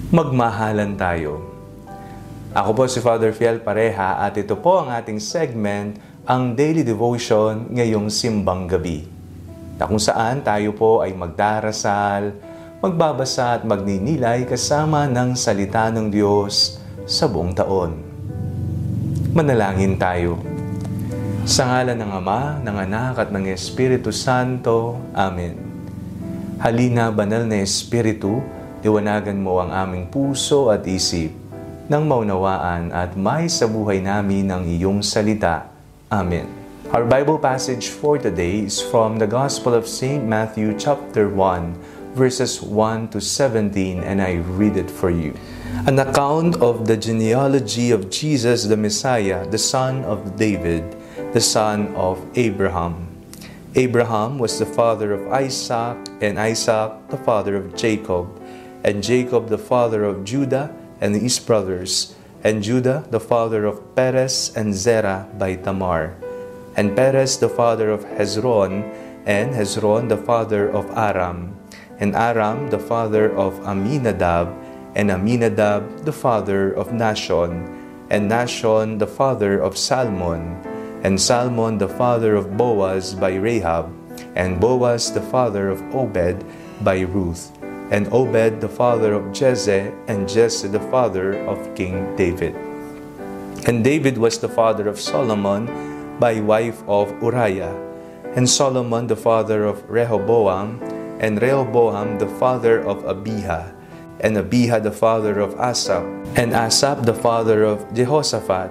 Magmahalan tayo. Ako po si Father Fiel Pareha at ito po ang ating segment, ang Daily Devotion ngayong Simbang Gabi, na kung saan tayo po ay magdarasal, magbabasa at magninilay kasama ng salita ng Diyos sa buong taon. Manalangin tayo. Sa ngalan ng Ama, ng Anak at ng Espiritu Santo. Amen. Halina, banal na Espiritu, liwanagan mo ang aming puso at isip nang maunawaan at may sa buhay namin ang iyong salita. Amen. Our Bible passage for today is from the Gospel of St. Matthew chapter 1, verses 1 to 17, and I read it for you. An account of the genealogy of Jesus the Messiah, the son of David, the son of Abraham. Abraham was the father of Isaac, and Isaac the father of Jacob, and Jacob the father of Judah and his brothers, and Judah the father of Perez and Zerah by Tamar, and Perez the father of Hezron, and Hezron the father of Aram, and Aram the father of Aminadab, and Aminadab the father of Nashon, and Nashon the father of Salmon, and Salmon the father of Boaz by Rahab, and Boaz the father of Obed by Ruth, and Obed the father of Jesse, and Jesse the father of King David. And David was the father of Solomon by wife of Uriah, and Solomon the father of Rehoboam, and Rehoboam the father of Abijah, and Abijah the father of Asaph, and Asaph the father of Jehoshaphat,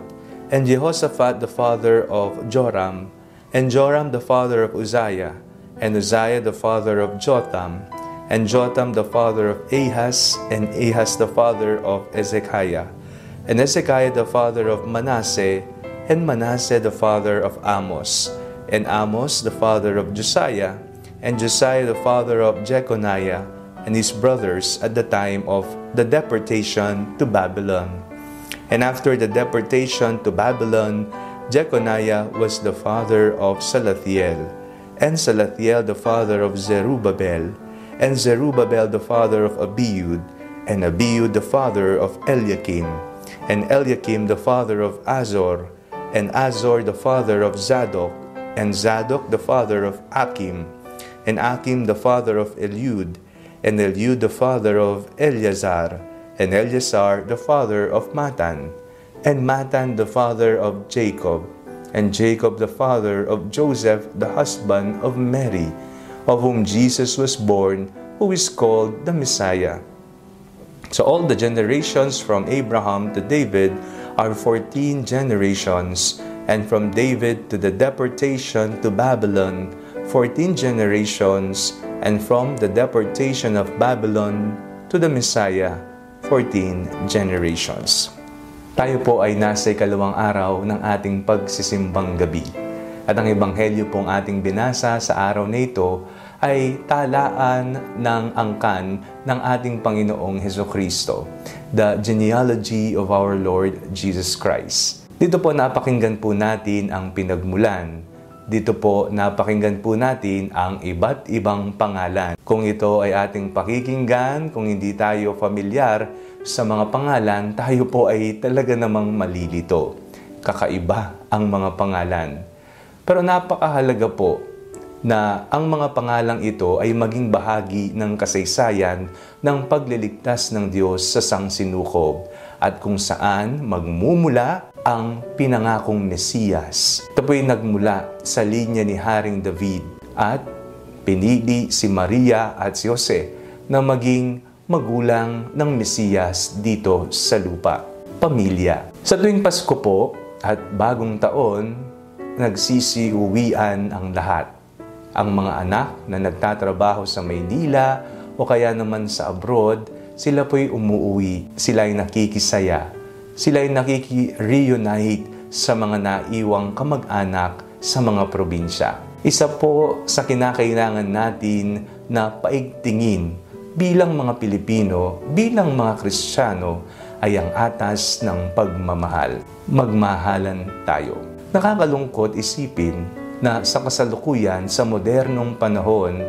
and Jehoshaphat the father of Joram, and Joram the father of Uzziah, and Uzziah the father of Jotham, and Jotham the father of Ahaz, and Ahaz the father of Hezekiah, and Hezekiah the father of Manasseh, and Manasseh the father of Amos, and Amos the father of Josiah, and Josiah the father of Jeconiah, and his brothers at the time of the deportation to Babylon. And after the deportation to Babylon, Jeconiah was the father of Salathiel, and Salathiel the father of Zerubbabel, and Zerubbabel the father of Abiud, and Abiud the father of Eliakim, and Eliakim the father of Azor, and Azor the father of Zadok, and Zadok the father of Achim, and Achim the father of Eliud, and Eliud the father of Eleazar, and Eleazar the father of Matan, and Matan the father of Jacob, and Jacob the father of Joseph the husband of Mary, of whom Jesus was born, who is called the Messiah. So all the generations from Abraham to David are 14 generations, and from David to the deportation to Babylon, 14 generations, and from the deportation of Babylon to the Messiah, 14 generations. Tayo po ay nasa ikalawang araw ng ating pagsisimbang gabi. At ang ebanghelyo pong ating binasa sa araw na ito ay talaan ng angkan ng ating Panginoong Hesukristo, the genealogy of our Lord Jesus Christ. Dito po napakinggan po natin ang pinagmulan. Dito po napakinggan po natin ang iba't ibang pangalan. Kung ito ay ating pakikinggan, kung hindi tayo familiar sa mga pangalan, tayo po ay talaga namang malilito. Kakaiba ang mga pangalan. Pero napakahalaga po na ang mga pangalang ito ay maging bahagi ng kasaysayan ng pagliligtas ng Diyos sa sangsinukob at kung saan magmumula ang pinangakong Mesiyas. Ito po'y nagmula sa linya ni Haring David at pinili si Maria at si Jose na maging magulang ng Mesiyas dito sa lupa. Pamilya. Sa tuwing Pasko po at bagong taon, nagsisiuwian ang lahat. Ang mga anak na nagtatrabaho sa Maynila o kaya naman sa abroad, sila po'y umuuwi, sila'y nakikisaya, sila'y nakiki-reunite sa mga naiwang kamag-anak sa mga probinsya. Isa po sa kinakailangan natin na paigtingin bilang mga Pilipino, bilang mga Kristiyano, ay ang atas ng pagmamahal. Magmahalan tayo. Nakakalungkot isipin na sa kasalukuyan, sa modernong panahon,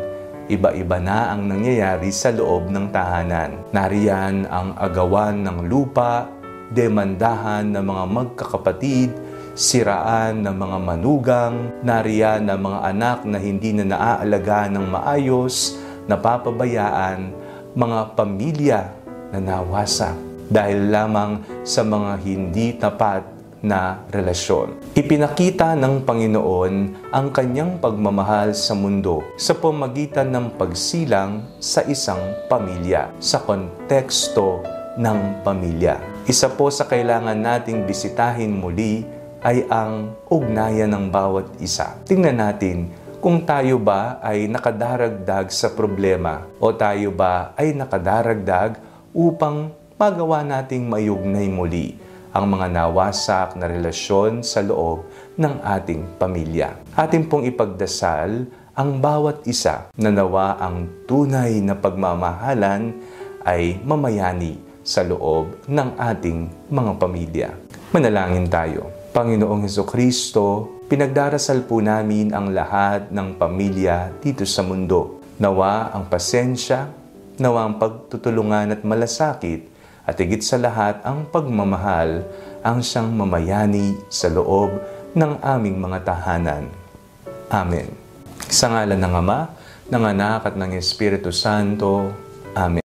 Iba-iba na ang nangyayari sa loob ng tahanan. Nariyan ang agawan ng lupa, demandahan ng mga magkakapatid, siraan ng mga manugang, nariyan ang mga anak na hindi na naaalagaan ng maayos, napapabayaan, mga pamilya na nawasak dahil lamang sa mga hindi tapat na relasyon. Ipinakita ng Panginoon ang kanyang pagmamahal sa mundo sa pamamagitan ng pagsilang sa isang pamilya, sa konteksto ng pamilya. Isa po sa kailangan nating bisitahin muli ay ang ugnayan ng bawat isa. Tingnan natin kung tayo ba ay nakadaragdag sa problema o tayo ba ay nakadaragdag upang magawa nating mayugnay muli ang mga nawasak na relasyon sa loob ng ating pamilya. Atin pong ipagdasal ang bawat isa na nawa ang tunay na pagmamahalan ay mamayani sa loob ng ating mga pamilya. Manalangin tayo. Panginoong Hesukristo, pinagdarasal po namin ang lahat ng pamilya dito sa mundo. Nawa ang pasensya, nawa ang pagtutulungan at malasakit, at higit sa lahat ang pagmamahal ang siyang mamayani sa loob ng aming mga tahanan. Amen. Sa ngalan ng Ama, ng Anak at ng Espiritu Santo. Amen.